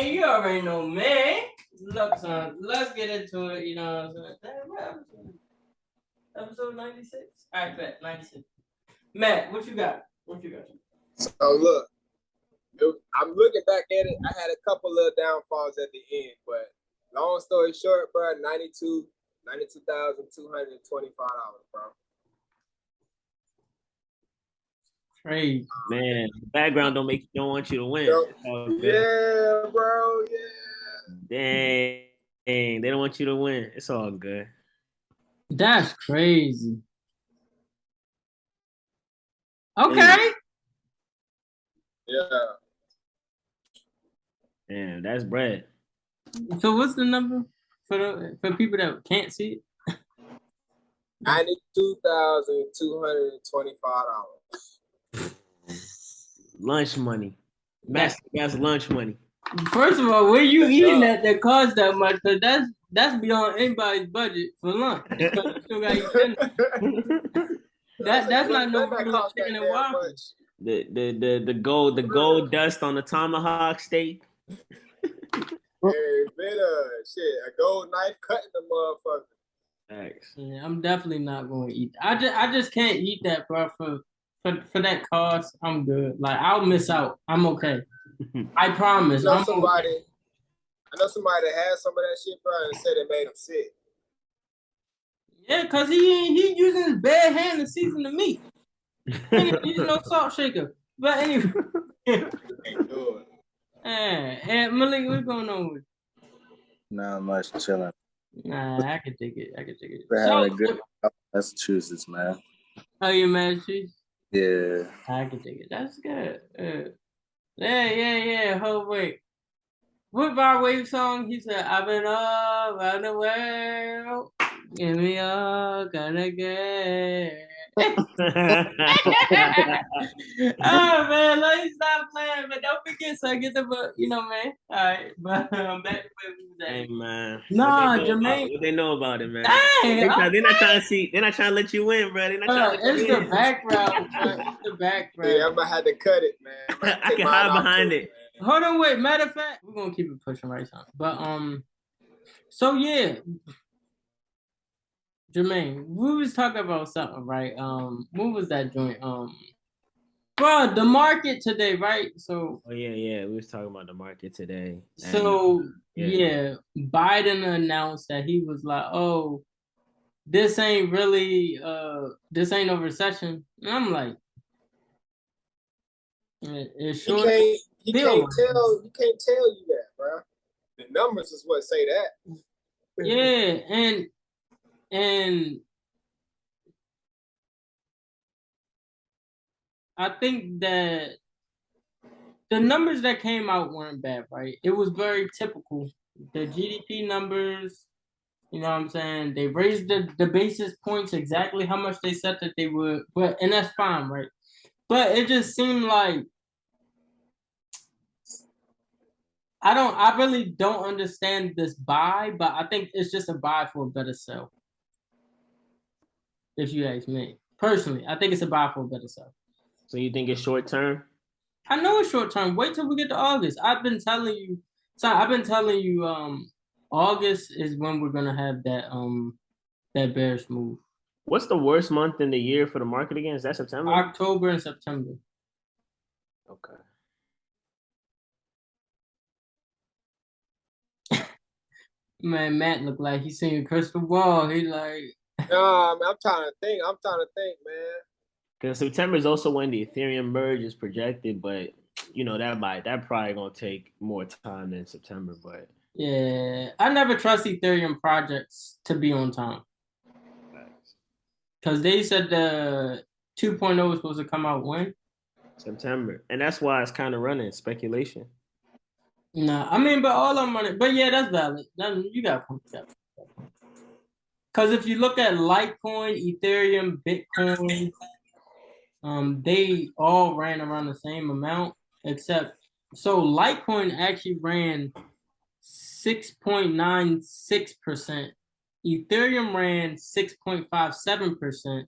Hey, you already know, man. Look, son, let's get into it. You know what I'm saying? What episode 96? All right, bet 96. Matt, what you got? So look, I'm looking back at it. I had a couple of downfalls at the end, but long story short, bro, $92,225, bro. Crazy. Man, background don't want you to win. Yeah, bro. Yeah. Dang, they don't want you to win. It's all good. That's crazy. Okay. Yeah. Damn, that's bread. So what's the number for people that can't see it? $92,225. Lunch money. That's lunch money. First of all, where you eating that costs that much? Because that's beyond anybody's budget for lunch. You still got to eat that's not no regular chicken and waffles. The gold dust on the tomahawk steak. Hey, shit, a gold knife cutting the motherfucker. Thanks. Yeah, I'm definitely not going to eat. I just can't eat that, bro. For that cost, I'm good. Like, I'll miss out. I'm okay. I promise. I know somebody that had some of that shit, bro, and said it made him sick. Yeah, cause he using his bare hand to season the meat. He ain't using no salt shaker. But anyway. Hey, Malik, what's going on with you? Not much, chilling. Nah, I can take it. We're having a good Massachusetts, man. Oh, you Massachusetts? Yeah. I can take it. That's good. Yeah. Hold wait. What Wave song? He said, I've been all around the world. Give me all gonna get. Oh man, let me stop playing, but don't forget, so get the book, man. All right, but back to where we was at. Hey man. Nah, Jermaine. What they know about it, man? Hey, they're not trying to see. They're not trying to let you win, bro. They're not trying to let you win. The background. It's the background. Yeah, I'm gonna have to cut it, man. I can hide behind it. Hold on, wait. Matter of fact, we're gonna keep it pushing right now. But so yeah. Jermaine, we was talking about something, right? What was that joint? Bro, the market today, right? So. Oh yeah, we was talking about the market today. So yeah, Biden announced that he was like, "Oh, this ain't really, this ain't no recession." And I'm like, "It's sure." He can't tell you that, bro. The numbers is what say that. Yeah, and I think that the numbers that came out weren't bad, right? It was very typical. The GDP numbers, you know what I'm saying? They raised the basis points exactly how much they said that they would, and that's fine, right? But it just seemed like I really don't understand this buy, but I think it's just a buy for a better sell. If you ask me. Personally, I think it's a buy for a better sell. So you think it's short term? I know it's short term. Wait till we get to August. I've been telling you, August is when we're gonna have that bearish move. What's the worst month in the year for the market again? Is that September? October and September. Okay. Man, Matt looked like he's seeing a crystal ball. He like. I'm trying to think, man. Because September is also when the Ethereum merge is projected, but that probably gonna take more time than September. But yeah, I never trust Ethereum projects to be on time. Because they said the 2.0 was supposed to come out when? September, and that's why it's kind of running speculation. No, I mean, but all I'm running, but yeah, that's valid. You got points. Because if you look at Litecoin, Ethereum, Bitcoin, they all ran around the same amount, except so Litecoin actually ran 6.96%, Ethereum ran 6.57%,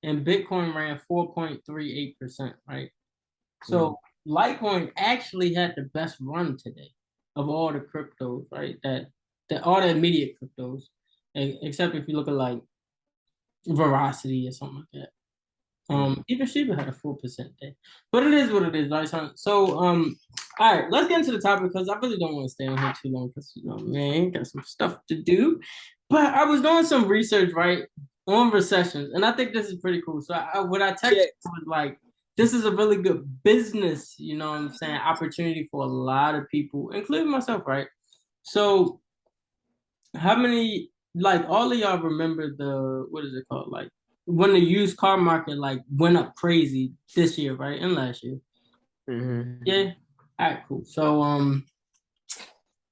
and Bitcoin ran 4.38%, right? So Litecoin actually had the best run today. of all the cryptos, right? That all the immediate cryptos, except if you look at like Veracity or something like that. Even Shiba had a 4% day, but it is what it is, right? So, all right, let's get into the topic because I really don't want to stay on here too long because man, got some stuff to do. But I was doing some research, right, on recessions, and I think this is pretty cool. So, what I texted was like, this is a really good business, you know what I'm saying, opportunity for a lot of people, including myself, right? So, how many, like, all of y'all remember what is it called, like, when the used car market like went up crazy this year, right? And last year. Mm-hmm. Yeah. All right, cool. So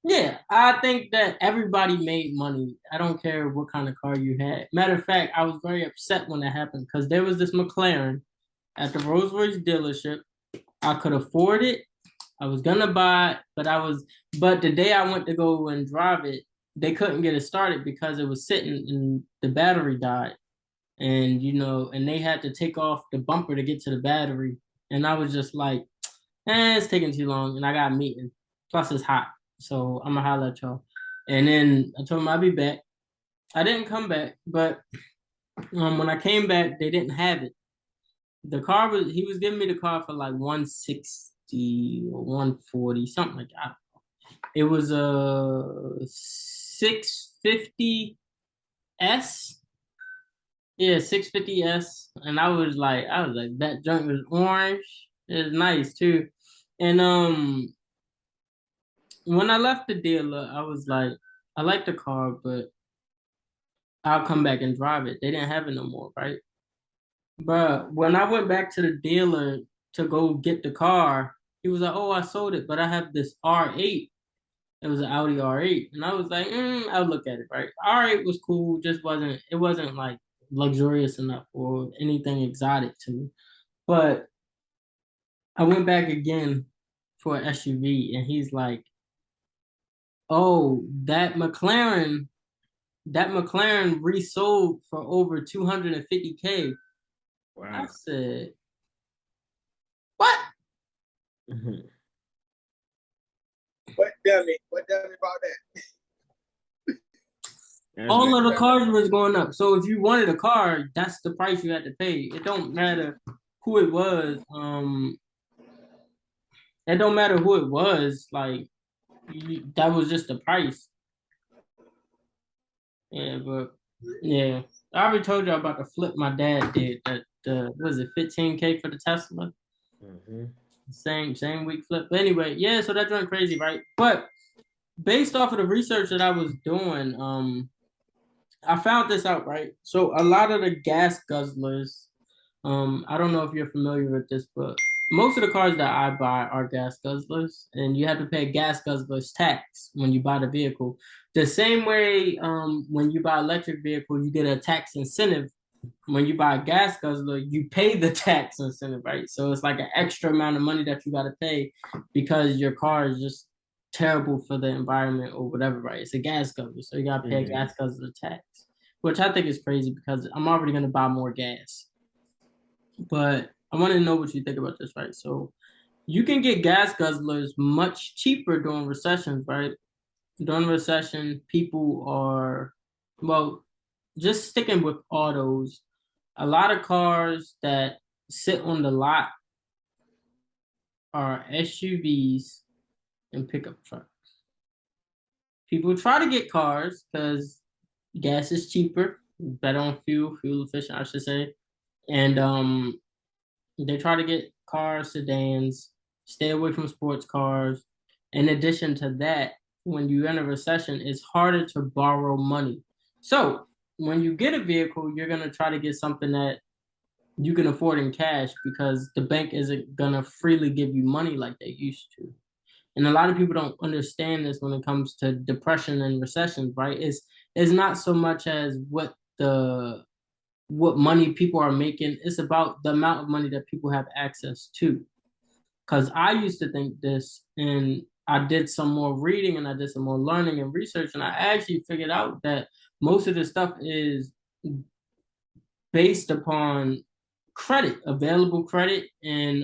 yeah, I think that everybody made money. I don't care what kind of car you had. Matter of fact, I was very upset when that happened because there was this McLaren at the Rolls Royce dealership. I could afford it. I was gonna buy it, but the day I went to go and drive it, they couldn't get it started because it was sitting and the battery died. And and they had to take off the bumper to get to the battery. And I was just like, it's taking too long. And I got a meeting. Plus it's hot. So I'm gonna holler at y'all. And then I told him I'll be back. I didn't come back, but when I came back, they didn't have it. He was giving me the car for like 160 or 140, something like that. It was a 650S. Yeah, 650S, and I was like, that junk was orange. It was nice too. And when I left the dealer, I was like, I like the car, but I'll come back and drive it. They didn't have it no more, right? But when I went back to the dealer to go get the car, he was like, "Oh, I sold it, but I have this R8." It was an Audi R8, and I was like, "I'll look at it, right?" R8 was cool, just wasn't like luxurious enough or anything exotic to me. But I went back again for an SUV, and he's like, "Oh, that McLaren resold for over 250K." Wow. I said, "What?" Mm-hmm. What dummy about that? All of the cars was going up. So if you wanted a car, that's the price you had to pay. It don't matter who it was. It don't matter who it was. Like that was just the price. Yeah, but yeah, I already told you about the flip my dad did. That was it 15K for the Tesla. Mm-hmm. Same week flip. But anyway, yeah. So that went crazy, right? But based off of the research that I was doing, I found this out, right? So a lot of the gas guzzlers, I don't know if you're familiar with this, but most of the cars that I buy are gas guzzlers, and you have to pay gas guzzlers tax when you buy the vehicle. The same way, when you buy electric vehicle, you get a tax incentive. When you buy a gas guzzler, you pay the tax incentive, right? So it's like an extra amount of money that you got to pay because your car is just terrible for the environment or whatever, right? It's a gas guzzler, so you got to pay a gas guzzler tax, which I think is crazy because I'm already going to buy more gas. But I want to know what you think about this, right? So you can get gas guzzlers much cheaper during recessions, right? During recession, people are, well, just sticking with autos, a lot of cars that sit on the lot are SUVs and pickup trucks. People try to get cars because gas is cheaper, better on fuel efficient, I should say. And they try to get cars, sedans, stay away from sports cars. In addition to that, when you're in a recession, it's harder to borrow money. So when you get a vehicle, you're gonna try to get something that you can afford in cash because the bank isn't gonna freely give you money like they used to. And a lot of people don't understand this when it comes to depression and recession, right? It's not so much as what money people are making, it's about the amount of money that people have access to. Because I used to think this, and I did some more reading and I did some more learning and research, and I actually figured out that most of this stuff is based upon credit, available credit, and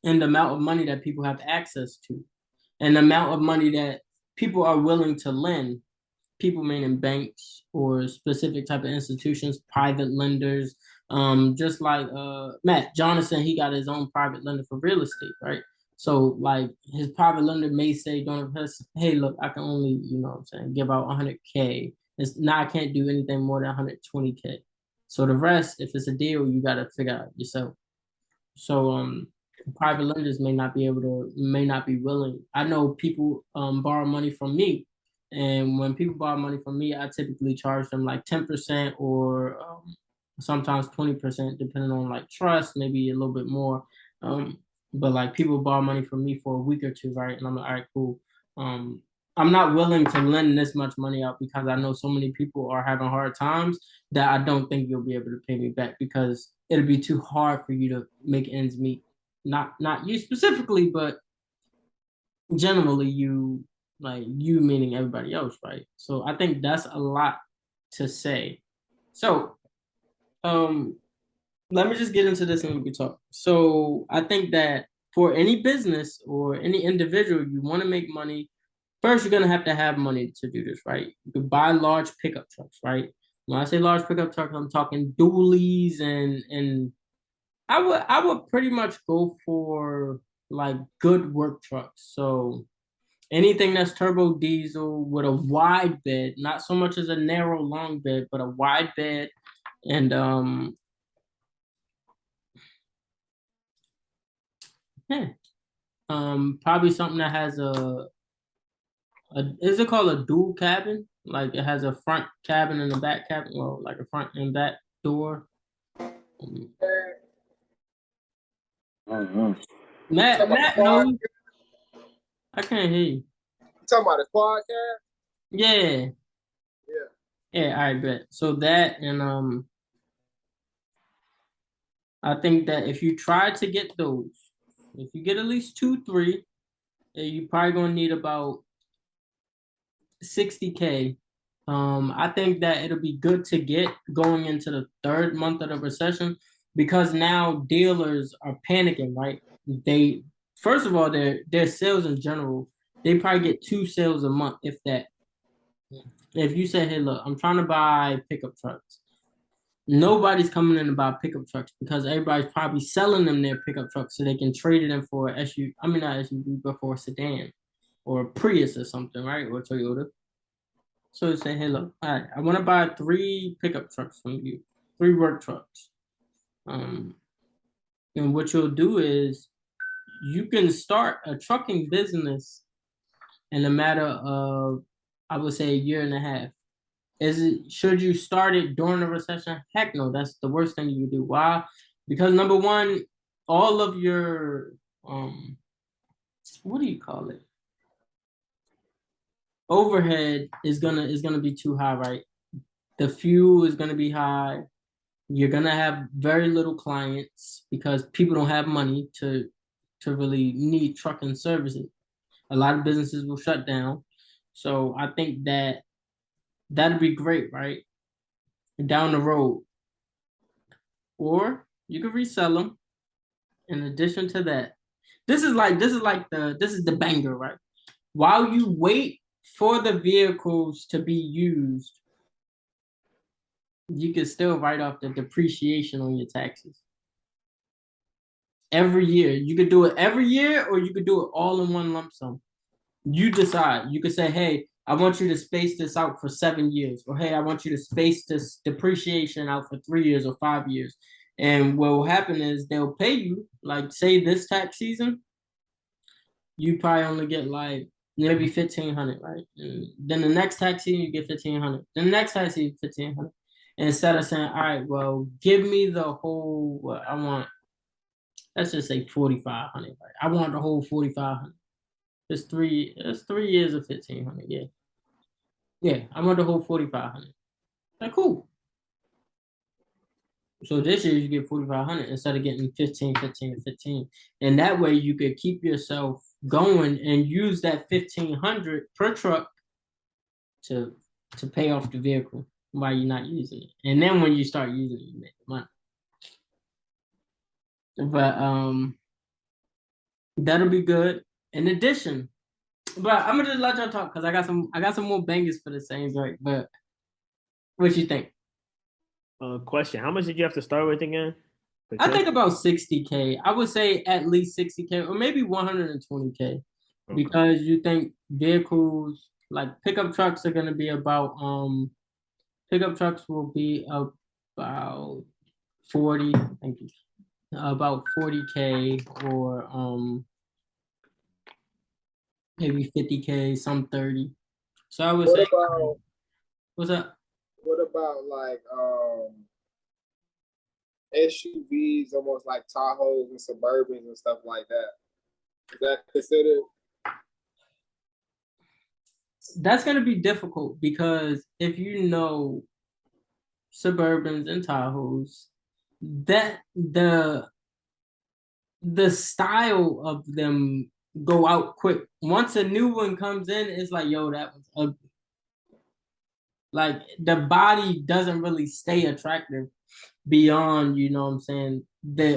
the amount of money that people have access to. and the amount of money that people are willing to lend. People meaning banks or specific type of institutions, private lenders. Just like Matt Jonathan, he got his own private lender for real estate, right? So like his private lender may say, don't hey, look, I can only, you know what I'm saying, give out 100K. I can't do anything more than 120K. So the rest, if it's a deal, you got to figure out yourself. So private lenders may not be willing. I know people borrow money from me, and when people borrow money from me, I typically charge them like 10% or sometimes 20%, depending on like trust, maybe a little bit more. But like people borrow money from me for a week or two, right? And I'm like, all right, cool. I'm not willing to lend this much money out because I know so many people are having hard times that I don't think you'll be able to pay me back because it'll be too hard for you to make ends meet. Not you specifically, but generally you meaning everybody else, right? So I think that's a lot to say. So let me just get into this and we can talk. So I think that for any business or any individual, you want to make money. First, you're gonna have to have money to do this, right? You can buy large pickup trucks, right? When I say large pickup trucks, I'm talking dualies and I would pretty much go for like good work trucks. So anything that's turbo diesel with a wide bed, not so much as a narrow long bed, but a wide bed, and probably something that has is it called a dual cabin? Like it has a front cabin and a back cabin, well, like a front and back door. Matt knows. I can't hear you. You talking about a quad cab? Yeah. Yeah. Yeah, I bet. So that and I think that if you try to get those, if you get at least 2, 3, you're probably gonna need about 60K. I think that it'll be good to get going into the third month of the recession because now dealers are panicking, right? They first of all their sales in general, they probably get 2 sales a month, if that. If you say, hey, look, I'm trying to buy pickup trucks, nobody's coming in to buy pickup trucks because everybody's probably selling them their pickup trucks so they can trade it in for a SUV. I mean, not SUV, but for a sedan or a Prius or something, right? Or Toyota. So you say, hey, look, all right, I want to buy 3 pickup trucks from you, 3 work trucks. And what you'll do is you can start a trucking business in a matter of, I would say, a year and a half. Should you start it during a recession? Heck no, that's the worst thing you could do. Why? Because number one, all of your what do you call it? Overhead is gonna be too high, right? The fuel is gonna be high. You're gonna have very little clients because people don't have money to really need trucking services. A lot of businesses will shut down. So I think that that'd be great, right? Down the road. Or you could resell them. In addition to that, this is the banger, right? While you wait for the vehicles to be used, you can still write off the depreciation on your taxes. Every year. You could do it every year or you could do it all in one lump sum. You decide. You could say, hey, I want you to space this out for 7 years. Or hey, I want you to space this depreciation out for 3 years or 5 years. And what will happen is they'll pay you, like say this tax season, you probably only get like maybe 1,500, right? And then the next tax season you get 1,500. Then the next tax season 1,500. And instead of saying, all right, well, give me the whole what I want, let's just say 4,500, right? I want the whole 4,500. It's 3 years of 1,500, yeah. Yeah, I want the whole 4,500. Like cool. So this year you get 4,500 instead of getting 15, 15, and 15. And that way you could keep yourself going and use that 1,500 per truck to pay off the vehicle while you're not using it. And then when you start using it, you make money. But that'll be good. In addition, But I'm gonna just let y'all talk because I got some more bangers for the Saints, right? But what you think? Question: how much did you have to start with again? I think about 60K. I would say at least 60K or maybe 120K Okay. because you think vehicles like pickup trucks are gonna be about pickup trucks will be about 40, thank you. About 40K or maybe 50K, some 30. So I would What say about what's up? what about like SUVs, almost like Tahoes and Suburbans and stuff like that? Is that considered? That's gonna be difficult because if you know Suburbans and Tahoes, that the style of them go out quick. Once a new one comes in, it's like, yo, that one's ugly. Like the body doesn't really stay attractive beyond, you know what I'm saying,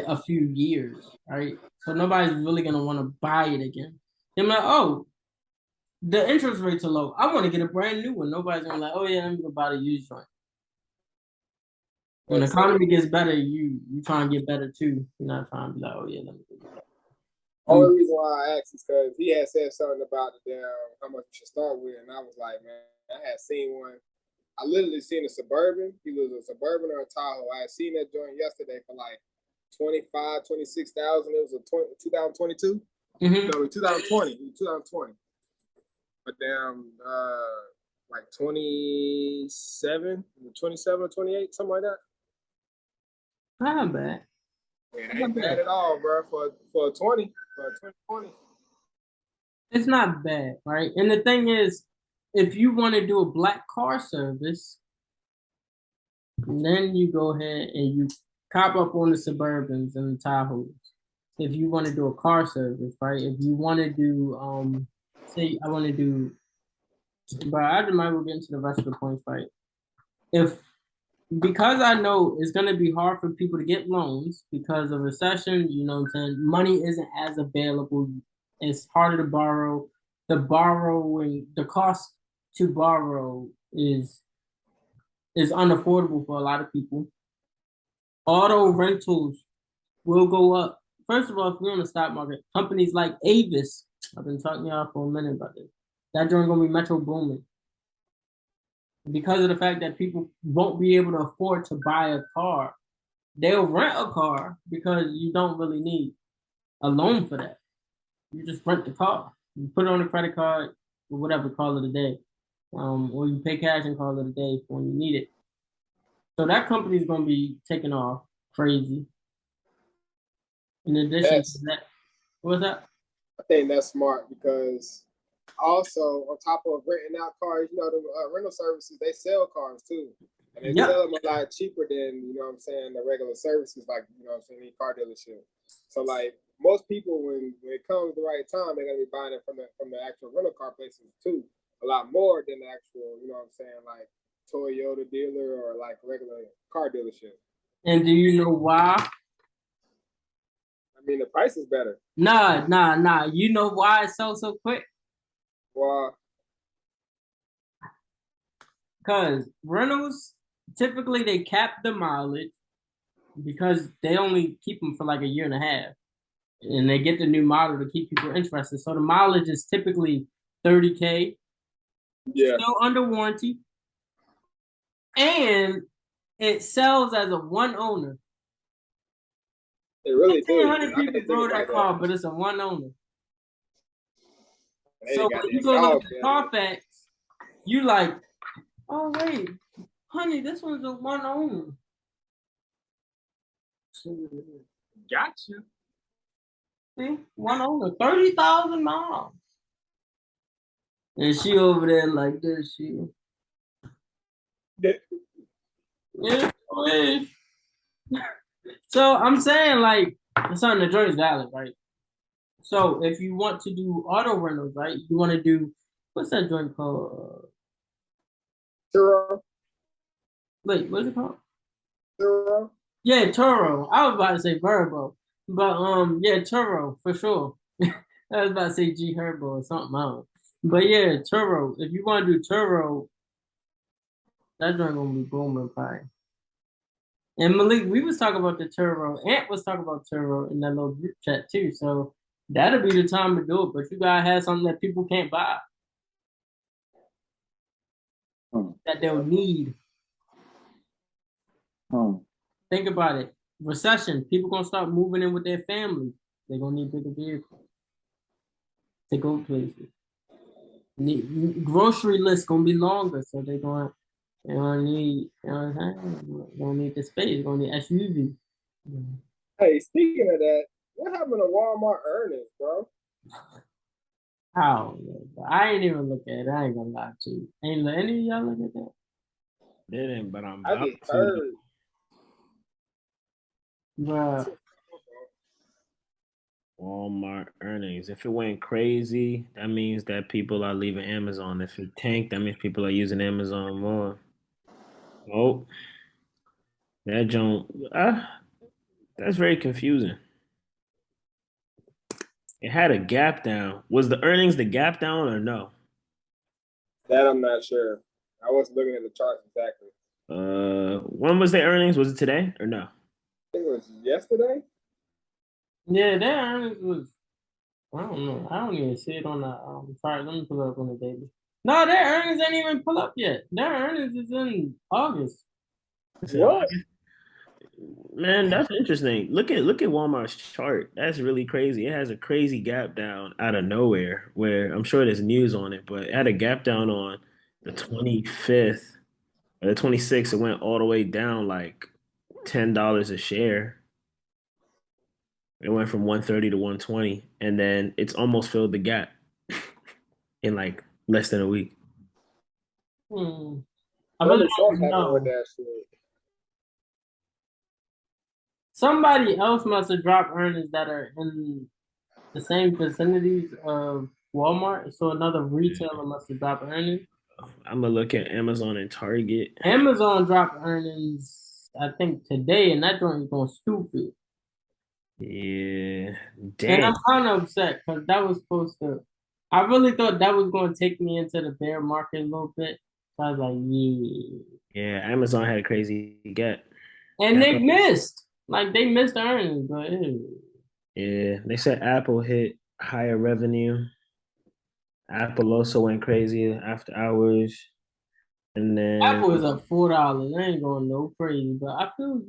a few years, right? So nobody's really gonna want to buy it again. They're like, oh, the interest rates are low. I want to get a brand new one. Nobody's gonna like, oh yeah, I'm gonna buy the used one. When the economy gets better, you try and get better too. You're not trying to be like, oh yeah, let me get better. Only reason why I asked is because he had said something about the damn how much you should start with, and I was like, man, I had seen one. I literally seen a Suburban. He was a Suburban or a Tahoe. I had seen that joint yesterday for like 25, 26,000. It was a 2022. No, 2020. 2020. But damn, like 27, 27 or 28, something like that. Not bad. It ain't bad at all, bro. For a 20, for a 2020. It's not bad, right? And the thing is, if you want to do a black car service, then you go ahead and you cop up on the Suburbans and the Tahoes. If you want to do a car service, right? If you want to do, say, I want to do, but I might will get into the rest of the points, right? Because I know it's going to be hard for people to get loans because of recession, you know what I'm saying? Money isn't as available. It's harder to borrow. The cost to borrow is unaffordable for a lot of people. Auto rentals will go up. First of all, if we're on the stock market, companies like Avis, I've been talking to y'all for a minute about this. That joint gonna be metro booming because of the fact that people won't be able to afford to buy a car. They'll rent a car because you don't really need a loan for that. You just rent the car. You put it on a credit card or whatever, call it a day. Or you pay cash and call it a day for when you need it. So that company is going to be taking off crazy. In addition to that, what's that? I think that's smart because also on top of renting out cars, you know, the rental services, they sell cars too. And they sell them a lot cheaper than, you know what I'm saying, the regular services, like, you know what I'm saying, the car dealership. So like most people when it comes the right time, they're gonna be buying it from the actual rental car places too. A lot more than the actual, you know what I'm saying, like Toyota dealer or like regular car dealership. And do you know why? I mean, the price is better. Nah. You know why it's so quick? Why? Because rentals, typically they cap the mileage because they only keep them for like a year and a half. And they get the new model to keep people interested. So the mileage is typically 30K. Yeah. Still under warranty. And it sells as a one owner. It really do. 1,500 people drove that car, but it's a one owner. So when you go look at the Carfax, you like, oh wait, honey, this one's a one owner. Gotcha. See, one owner, 30,000 miles. And she over there like this, yeah, so I'm saying like, son, the joint is valid, right? So if you want to do auto rentals, right? You want to do what's that joint called? Turo. Wait, what's it called? Turo. Yeah, Turo. I was about to say Verbo, but yeah, Turo for sure. I was about to say G Herbo or something else. But yeah, Turo. If you want to do Turo, that joint gonna be booming probably. And Malik, we was talking about the Turo. Ant was talking about Turo in that little group chat too. So that'll be the time to do it. But you gotta have something that people can't buy that they'll need. Think about it. Recession. People gonna start moving in with their family. They're gonna need bigger vehicles to go places. Grocery list gonna be longer, so they're gonna need, you know what I'm saying? They're gonna need the space. They're gonna need SUV. Hey, speaking of that, what happened to Walmart earnings, bro? How? I ain't even look at it. I ain't gonna lie to you. Ain't any of y'all look at that? Didn't, but I'm I about just to. heard. Bruh. Walmart earnings. If it went crazy, that means that people are leaving Amazon. If it tanked, that means people are using Amazon more. Oh, that don't. That's very confusing. It had a gap down. Was the earnings the gap down or no? That I'm not sure. I wasn't looking at the charts exactly. When was the earnings? Was it today or no? I think it was yesterday. Yeah, their earnings was, I don't know. I don't even see it on the chart. Let me pull it up on the daily. No, their earnings ain't even pull up yet. Their earnings is in August. What? Man, that's interesting. Look at Walmart's chart. That's really crazy. It has a crazy gap down out of nowhere where I'm sure there's news on it, but it had a gap down on the 25th or the 26th. It went all the way down like $10 a share. It went from 130 to 120, and then it's almost filled the gap in like less than a week. I really Something don't happened with know. that shit. Somebody else must have dropped earnings that are in the same vicinities of Walmart. So another retailer must have dropped earnings. I'm gonna look at Amazon and Target. Amazon dropped earnings, I think, today, and that joint is going stupid. Yeah, And dang. I'm kind of upset because that was supposed to. I really thought that was going to take me into the bear market a little bit. So I was like, yeah. Yeah, Amazon had a crazy get. And they missed. Like, they missed earnings, but Yeah, they said Apple hit higher revenue. Apple also went crazy after hours, and then Apple is up $4. They ain't going no crazy, but I feel.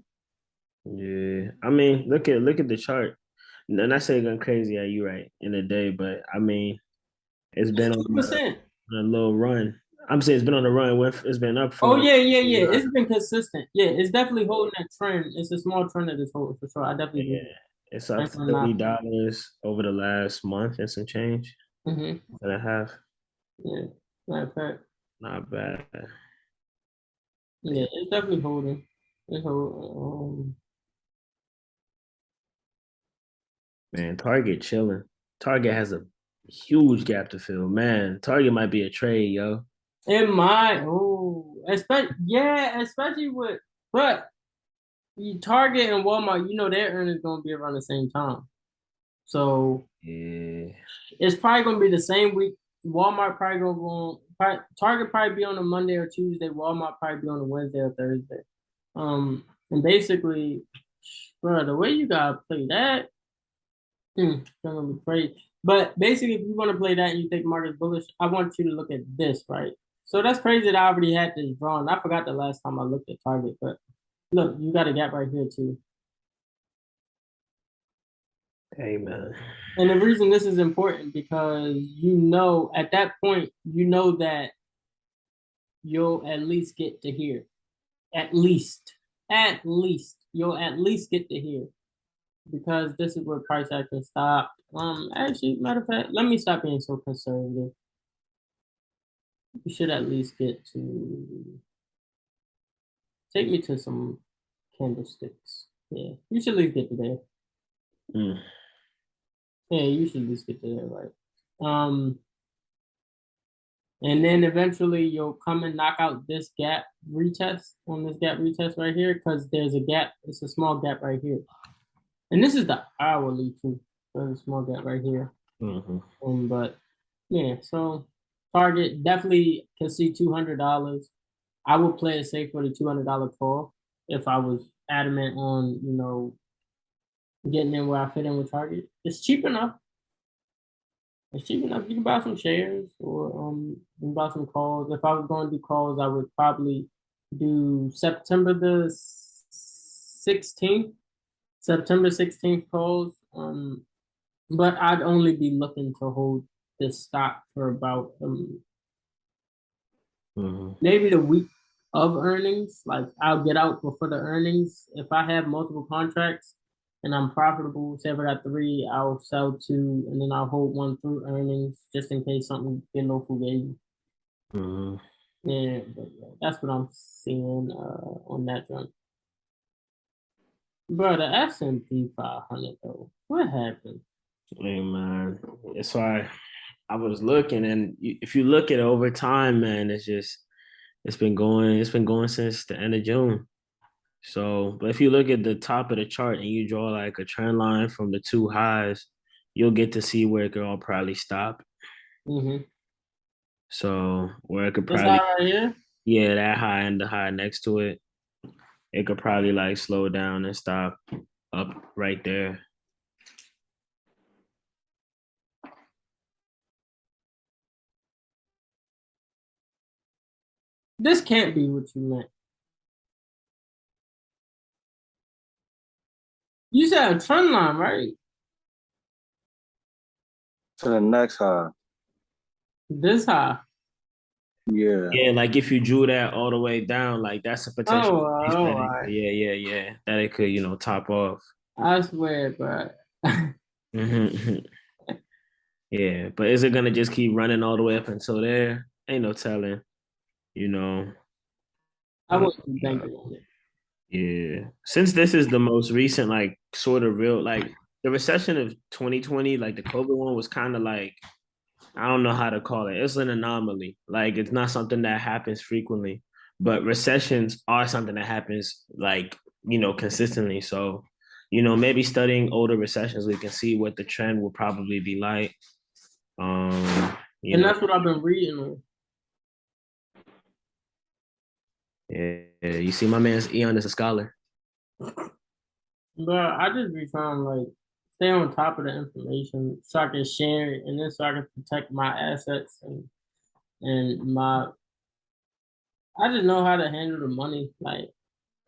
yeah, I mean, look at the chart. And I say going crazy, yeah, you right in a day, but I mean, it's been on 2%. a little run. I'm saying it's been on a run. It's been up Oh for. yeah. It's been consistent. Yeah, it's definitely holding that trend. It's a small trend that is holding for sure. I definitely Yeah, agree. it's up I cannot. $30 over the last month and some change Mm-hmm. and a half. Yeah, matter of fact. Not bad. Yeah, it's definitely holding. It's holding. Man, Target chilling. Target has a huge gap to fill. Man, Target might be a trade, yo. It might. Oh, especially with, but Target and Walmart, their earnings gonna be around the same time. So Yeah. it's probably gonna be the same week. Walmart probably gonna go. Target probably be on a Monday or Tuesday. Walmart probably be on a Wednesday or Thursday. And basically, bro, the way you gotta play that, it's gonna be crazy. But basically, if you want to play that and you think market's bullish, I want you to look at this, right? So that's crazy that I already had this drawn. I forgot the last time I looked at Target, but look, you got a gap right here too. Hey, man. And the reason this is important because at that point, that you'll at least get to here. At least. You'll at least get to here. Because this is where price action stopped. Actually, matter of fact, let me stop being so conservative. You should at least get to take me to some candlesticks. Yeah, you should at least get to there. Yeah, you should at least get to there, right? And then eventually you'll come and knock out this gap retest right here because there's a gap. It's a small gap right here, and this is the hourly too. There's a small gap right here. Mm-hmm. But yeah, so Target definitely can see $200. I would play it safe for the $200 call if I was adamant on, getting in where I fit in with Target. It's cheap enough. It's cheap enough. You can buy some shares or you can buy some calls. If I was going to do calls, I would probably do September the 16th. September 16th calls. But I'd only be looking to hold this stock for about maybe the week of earnings. Like I'll get out before the earnings. If I have multiple contracts and I'm profitable, say if I got three, I'll sell two and then I'll hold one through earnings just in case something get no fugazi. Yeah, but that's what I'm seeing on that joint. Bro, the S&P 500 though, what happened? Hey man, that's why I was looking, and if you look at it over time, man, it's been going since the end of June. So, but if you look at the top of the chart and you draw like a trend line from the two highs, you'll get to see where it could all probably stop. So where it could This probably, high right here? yeah, that high and the high next to it, it could probably like slow down and stop up right there. This can't be what you meant. You said a trend line, right? To the next high. This high. Yeah. Yeah, like if you drew that all the way down, like that's a potential place that all it, right. yeah, that it could, top off. I swear, bro. Yeah, but is it gonna just keep running all the way up until there? Ain't no telling, you know. I wouldn't be banking on it. Yeah. Since this is the most recent, like sort of real, like the recession of 2020, like the COVID one was kind of like, I don't know how to call it. It's an anomaly. Like it's not something that happens frequently, but recessions are something that happens like, consistently. So, maybe studying older recessions, we can see what the trend will probably be like. And that's what I've been reading on. Yeah, you see, my man's Eyon is a scholar. But I just be trying to like stay on top of the information so I can share it and then so I can protect my assets and my I just know how to handle the money. Like,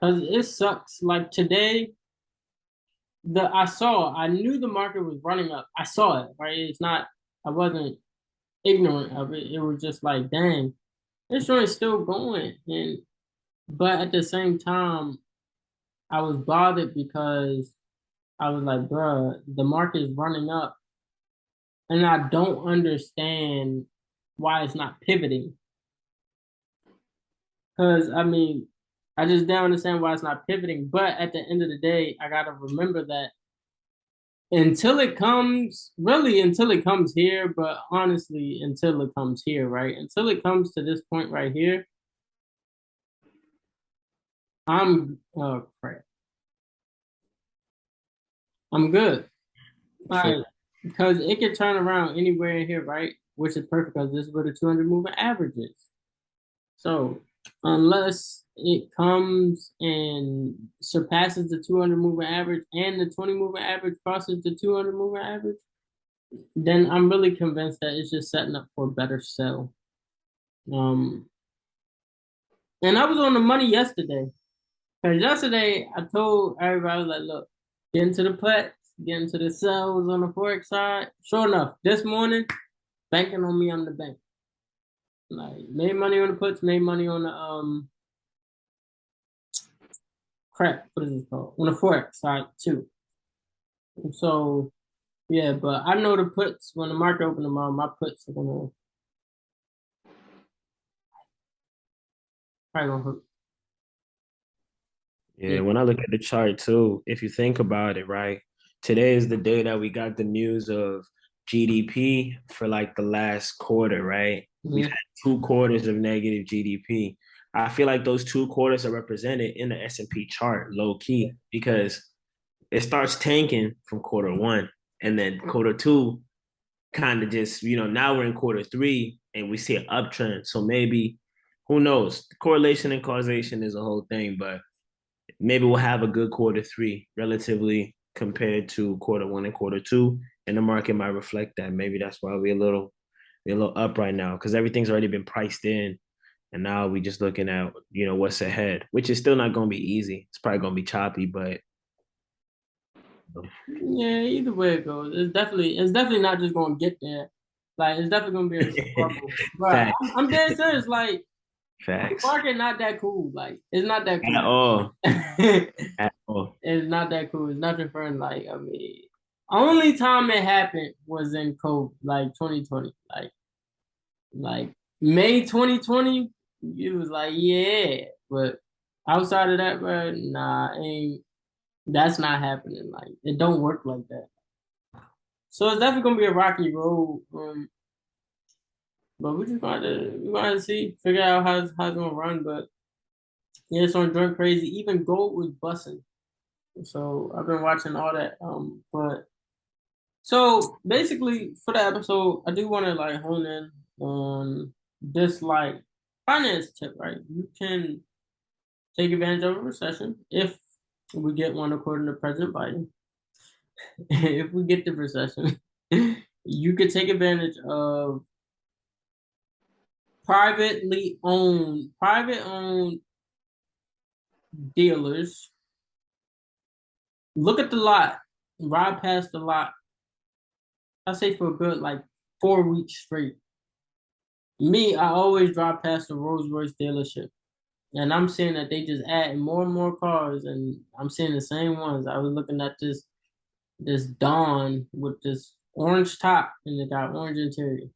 cause it sucks. Like today, I knew the market was running up. I saw it, right? It's not I wasn't ignorant of it. It was just like, dang, this joint's still going. But at the same time, I was bothered because I was like, bruh, the market is running up, and I don't understand why it's not pivoting. Because I mean, I just don't understand why it's not pivoting. But at the end of the day, I gotta remember that until it comes here, but honestly, until it comes here, right? Until it comes to this point right here, oh crap. I'm good. All right. Because it can turn around anywhere in here, right? Which is perfect because this is where the 200 moving average is. So unless it comes and surpasses the 200 moving average and the 20 moving average crosses the 200 moving average, then I'm really convinced that it's just setting up for a better sell. And I was on the money yesterday. Because yesterday I told everybody, like, look, get into the puts, get into the sells on the Forex side. Sure enough, this morning, banking on me, I'm the bank. Like, made money on the puts, made money on the, what is it called? On the Forex side, too. And so, yeah, but I know the puts, when the market open tomorrow, my puts are going to probably going to hurt. Yeah, when I look at the chart too, if you think about it, right? Today is the day that we got the news of GDP for like the last quarter, right? We've had 2 quarters of negative GDP. I feel like those 2 quarters are represented in the S&P chart, low key, because it starts tanking from quarter one, and then quarter two kind of just, now we're in quarter three and we see an uptrend. So maybe, who knows? Correlation and causation is a whole thing, but maybe we'll have a good quarter three relatively compared to quarter one and quarter two. And the market might reflect that. Maybe that's why we're a little up right now, because everything's already been priced in. And now we just looking at, what's ahead, which is still not going to be easy. It's probably going to be choppy, but yeah, either way it goes, it's definitely not just going to get there. Like, it's definitely going to be a struggle. But I'm dead serious. Like, the market not that cool. Like, it's not that cool at all. At all. It's not that cool. It's nothing fun. Like, I mean, only time it happened was in COVID, like 2020. Like May 2020, it was like, yeah. But outside of that, bro, nah, that's not happening. Like, it don't work like that. So it's definitely gonna be a rocky road. But we're gonna see, figure out how it's gonna run. But yeah, it's on drunk crazy. Even gold was busting. So I've been watching all that. But so basically for the episode, I do want to like hone in on this like finance tip, right? You can take advantage of a recession if we get one, according to President Biden. If we get the recession, you could take advantage of private owned dealers. Look at the lot, ride past the lot. I say for a good like 4 weeks straight. Me, I always drive past the Rolls Royce dealership, and I'm seeing that they just add more and more cars, and I'm seeing the same ones. I was looking at this Dawn with this orange top, and it got orange interior.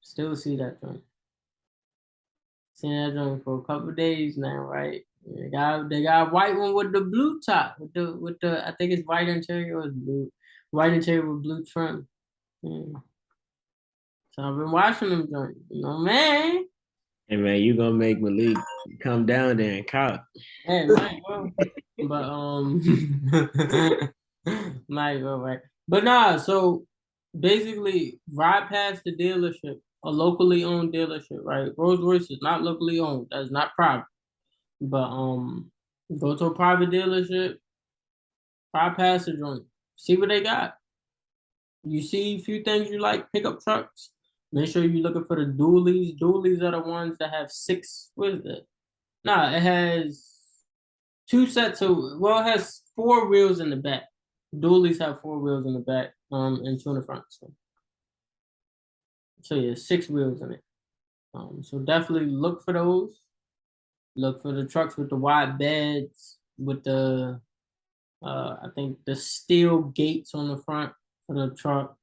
Still see that joint. Seen that joint for a couple of days now, right? They got a white one with the blue top, with the I think it's white interior or blue, white interior with blue trim. Yeah. So I've been watching them joints, man. Hey man, you gonna make Malik come down there and cop. Hey, might well. But might well, right. But nah, so basically ride past the dealership, a locally owned dealership, right? Rolls Royce is not locally owned, that's not private. But go to a private dealership, ride past the joint, see what they got. You see a few things you like, pickup trucks. Make sure you're looking for the dualies. Dualies are the ones that have six. What is that? Nah, it has two sets of. Well, it has four wheels in the back. Dualies have four wheels in the back, and two in the front. So yeah, six wheels in it. So definitely look for those. Look for the trucks with the wide beds, with the, I think the steel gates on the front for the truck.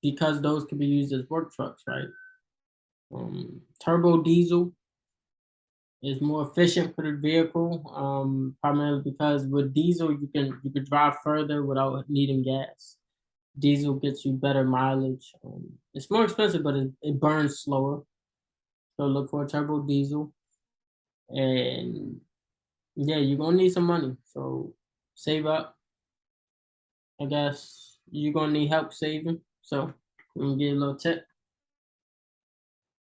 Because those could be used as work trucks, right? Turbo diesel is more efficient for the vehicle, primarily because with diesel you can drive further without needing gas. Diesel gets you better mileage. It's more expensive, but it burns slower. So look for a turbo diesel, and yeah, you're gonna need some money. So save up. I guess you're gonna need help saving. So I'm gonna give you a little tip.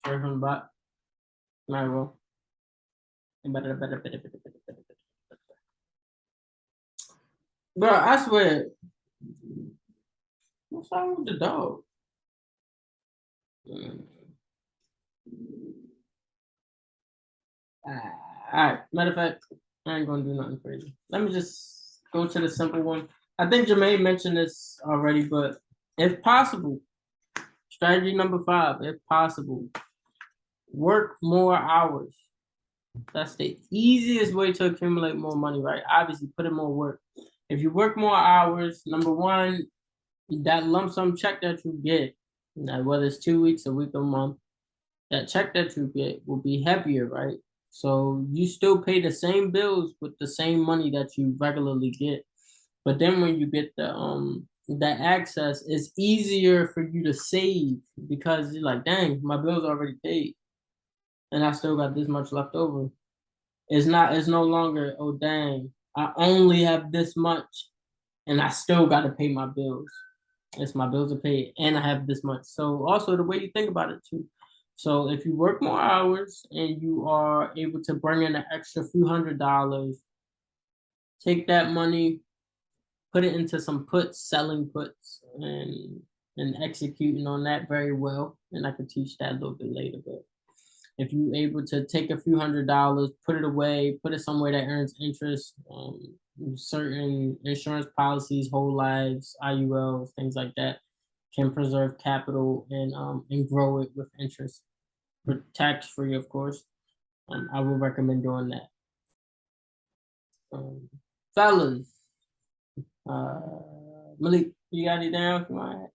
Straight from the bot. Might well. Bro, I swear. What's wrong with the dog? Alright, matter of fact, I ain't gonna do nothing crazy. Let me just go to the simple one. I think Jermaine mentioned this already, but if possible, strategy number 5, if possible, work more hours. That's the easiest way to accumulate more money, right? Obviously, put in more work. If you work more hours, number one, that lump sum check that you get, whether it's 2 weeks, a week, a month, that check that you get will be heavier, right? So you still pay the same bills with the same money that you regularly get. But then when you get that access, it's easier for you to save because you're like, dang, my bills already paid. And I still got this much left over. It's no longer, oh dang, I only have this much and I still got to pay my bills. It's my bills are paid, and I have this much. So also the way you think about it too. So if you work more hours and you are able to bring in an extra few $100s, take that money, put it into some puts, selling puts, and executing on that very well. And I could teach that a little bit later. But if you're able to take a few $100s, put it away, put it somewhere that earns interest, certain insurance policies, whole lives, IULs, things like that, can preserve capital and grow it with interest, tax free, of course. I would recommend doing that. Fellas, Malik, you got anything else you want to add?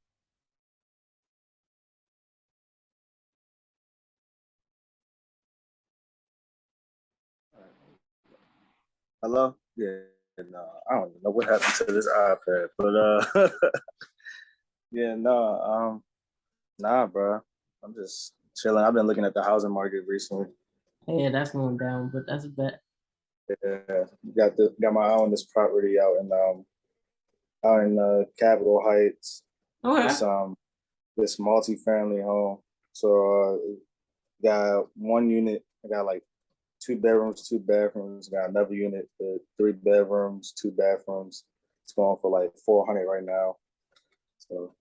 Hello? Yeah, no, I don't know what happened to this iPad, but yeah, no, nah, bro. I'm just chilling. I've been looking at the housing market recently. Yeah, that's going down, but that's a bet. Yeah, got my eye on this property out in Capitol Heights. Okay. This multi-family home. So got one unit. I got like 2 bedrooms, 2 bathrooms. Got another unit, 3 bedrooms, 2 bathrooms. It's going for like 400 right now. So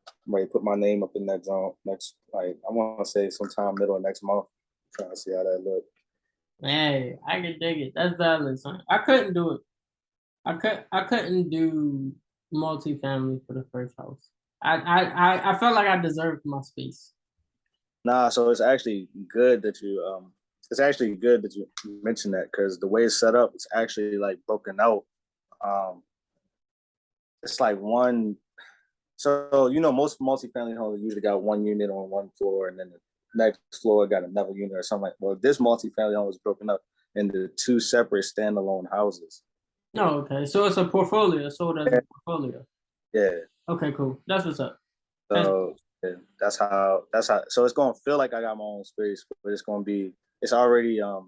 I'm ready to put my name up in that zone next. Like I want to say sometime middle of next month. Trying to see how that look. Hey, I can dig it. That's valid, son. I couldn't do it. I couldn't do multifamily for the first house. I felt like I deserved my space. Nah, so it's actually good that you mentioned that because the way it's set up, it's actually like broken out. Um, it's like one. So most multifamily homes usually got one unit on one floor, and then the next floor got another unit or something like. Well, this multifamily home was broken up into 2 separate standalone houses. Oh, okay. So it's a portfolio. Sold as a portfolio. Yeah. Okay, cool. That's what's up. So yeah, that's how. So it's gonna feel like I got my own space, but it's gonna be. It's already. I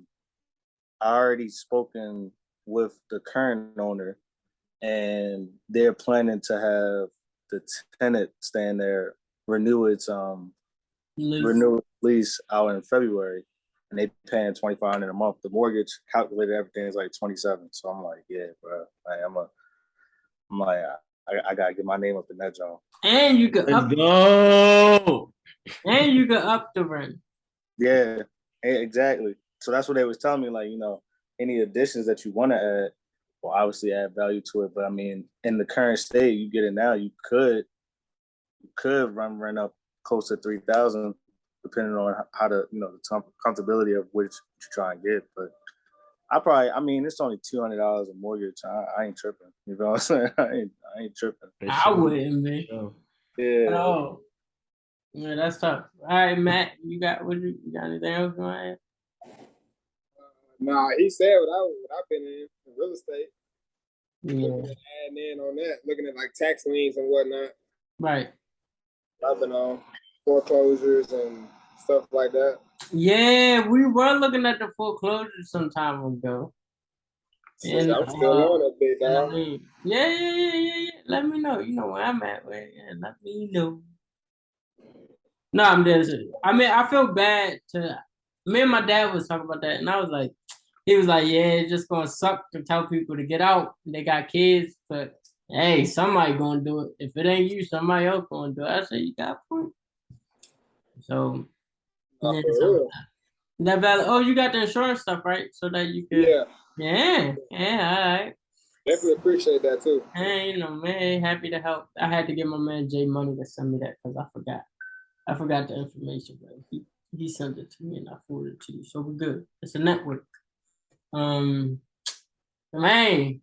already spoken with the current owner, and they're planning to have the tenant staying there renew lease out in February, and they paying $2,500 a month. The mortgage calculated everything is like 27. So I'm like, yeah, bro. Like, I'm like, I gotta get my name up in that joint. And you could Let's go. And you could up the rent. Yeah, exactly. So that's what they was telling me. Like, any additions that you want to add will obviously add value to it. But I mean, in the current state, you get it now. You could run rent up close to 3,000, depending on how the comfortability of which you try and get. But I mean, it's only $200 a mortgage. I ain't tripping. You know what I'm saying? I ain't tripping. I wouldn't be. Yeah. Oh, yeah, that's tough. All right, Matt, you got anything else you want to add? Nah, he said what I've been in real estate. Yeah. Adding in on that, looking at like tax liens and whatnot. Right. I've been on foreclosures and stuff like that. Yeah, we were looking at the foreclosures some time ago. And I'm still on a bit, dog. Yeah. Let me know. You know where I'm at. Let me know. No, I'm dead. I mean, I feel bad to. Me and my dad was talking about that, and I was like, he was like, yeah, it's just gonna suck to tell people to get out. They got kids, but hey, somebody gonna do it. If it ain't you, somebody else gonna do it. I said, you got a point. So, yeah, so that valid. Oh, you got the insurance stuff, right? So that you can. Yeah, all right. Definitely appreciate that too. Hey, man, happy to help. I had to get my man Jay money to send me that because I forgot. I forgot the information, but he sent it to me and I forwarded it to you. So we're good. It's a network. Man,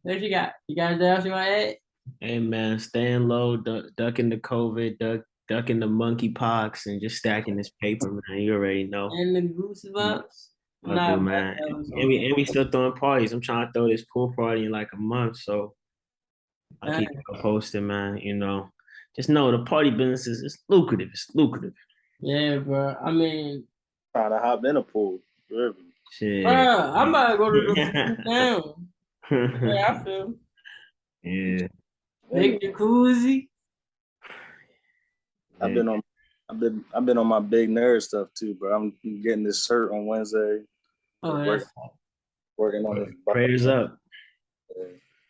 what you got? You got anything else you want to add? Hey man, staying low, ducking the COVID, ducking the monkeypox, and just stacking this paper, man. You already know. And the goosebumps. I do, man. And we still throwing parties. I'm trying to throw this pool party in like a month, so I keep posted, man. Just know the party business is lucrative. It's lucrative. Yeah, bro. I mean, trying to hop in a pool. Shit. Bro, I'm about to go to the down. Yeah, I feel. Yeah. Big jacuzzi. I've been on my big nerd stuff too, bro. I'm getting this shirt on Wednesday. Oh, that's Working on this. Prayers up.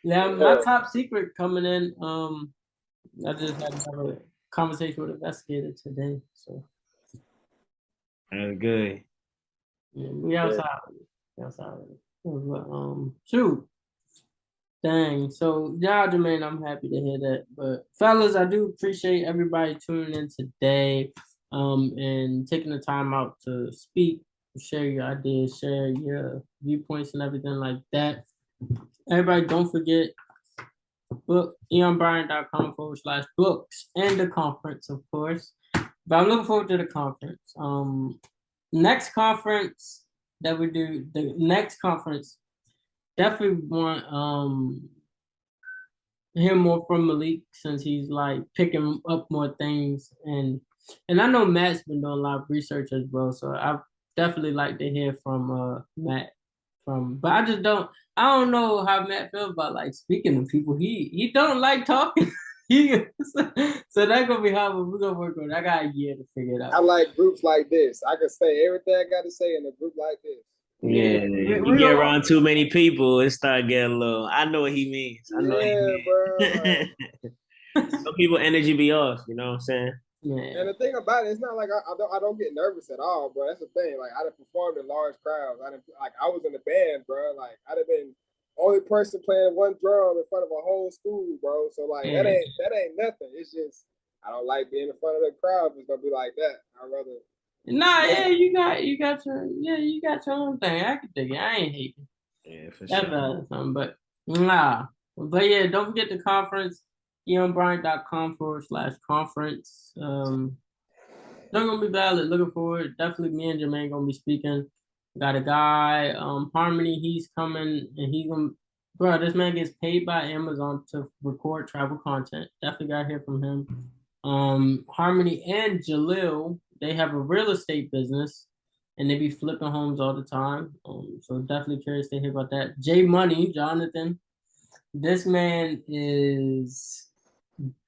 yeah. My top secret coming in. I just had another conversation with an investigator today, so That's good. yeah, we outside. We outside. But, shoot. Dang. So, yeah, Jermaine, I'm happy to hear that. But, fellas, I do appreciate everybody tuning in today and taking the time out to speak, share your ideas, share your viewpoints and everything like that. Everybody, don't forget, book EyonBryant.com/books and the conference, of course. But I'm looking forward to the conference. Next conference that we do, the next conference, definitely want hear more from Malik since he's like picking up more things and I know Matt's been doing a lot of research as well, so I definitely like to hear from Matt but I don't know how Matt feels about like speaking to people. He don't like talking. So that's gonna be hard, but we're gonna work on it. I got a year to figure it out. I like groups like this. I can say everything I got to say in a group like this. Yeah, you get around too many people, it start getting a little. I know what he means. I know what he means. Bro. Some people energy be off. You know what I'm saying? Yeah. And the thing about it, it's not like I don't get nervous at all, bro. That's the thing. Like I done performed in large crowds. I was in the band, bro. Like I'd have been only person playing one drum in front of a whole school, bro. So like that ain't nothing. It's just I don't like being in front of the crowd. It's gonna be like that. I'd rather. Nah, yeah, you got your own thing. I can dig it. I ain't hating. Yeah, for That's sure. but nah. But yeah, don't forget the conference, EyonBryant.com/conference. They're gonna be valid. Looking forward. Definitely me and Jermaine gonna be speaking. Got a guy, Harmony, he's coming and he's gonna bro, this man gets paid by Amazon to record travel content. Definitely gotta hear from him. Harmony and Jalil, they have a real estate business and they be flipping homes all the time. So definitely curious to hear about that. J Money, Jonathan, this man is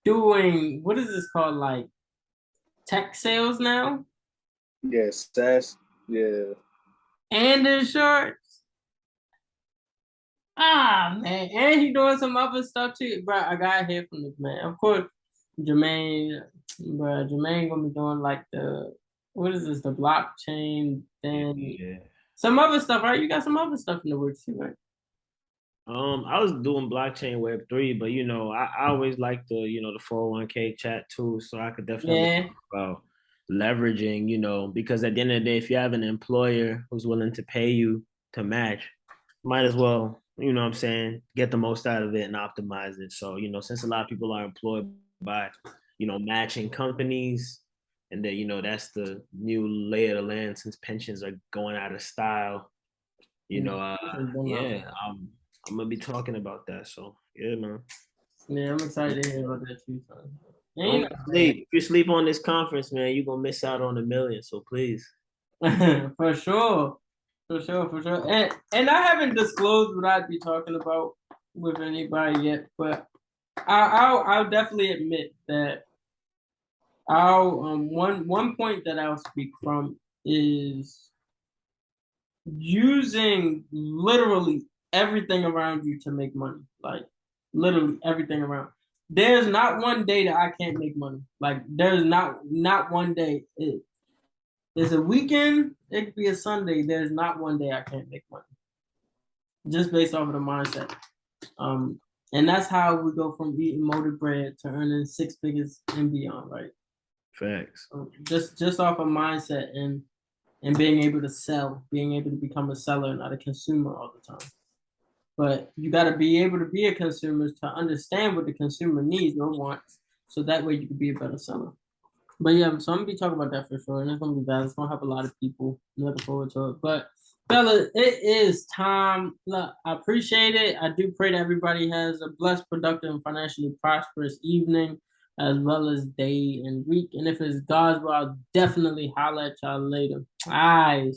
doing what is this called, like tech sales now? Yes, that's yeah. And insurance. Ah man, and he doing some other stuff too, bro. I gotta hear from this man. Of course, Jermaine, bro. Jermaine gonna be doing like what is this? The blockchain thing. Yeah. Some other stuff, right? You got some other stuff in the works too, right? I was doing blockchain Web3, but I always like the 401k chat too, so I could definitely talk about leveraging, because at the end of the day, if you have an employer who's willing to pay you to match, might as well, what I'm saying, get the most out of it and optimize it. So, since a lot of people are employed by, matching companies, and that, that's the new lay of the land since pensions are going out of style, yeah, I'm gonna be talking about that. So yeah, man. Yeah, I'm excited to hear about that too, son. Don't sleep. If you sleep on this conference, man, you're gonna miss out on $1 million. So please. For sure. And I haven't disclosed what I'd be talking about with anybody yet, but I'll definitely admit that one point that I'll speak from is using literally everything around you to make money. Like literally everything around. There's not one day that I can't make money. Like there's not one day. It's a weekend, it could be a Sunday. There's not one day I can't make money. Just based off of the mindset. And that's how we go from eating molded bread to earning 6 figures and beyond, right? Facts. Just off of mindset and being able to sell, being able to become a seller, not a consumer all the time. But you got to be able to be a consumer to understand what the consumer needs or wants, so that way you can be a better seller. But yeah, so I'm gonna be talking about that for sure, and it's gonna be bad. It's gonna help a lot of people. I'm looking forward to it. But fellas, it is time. Look, I appreciate it. I do pray that everybody has a blessed, productive, and financially prosperous evening, as well as day and week. And if it's God's will, I'll definitely holler at y'all later. All right.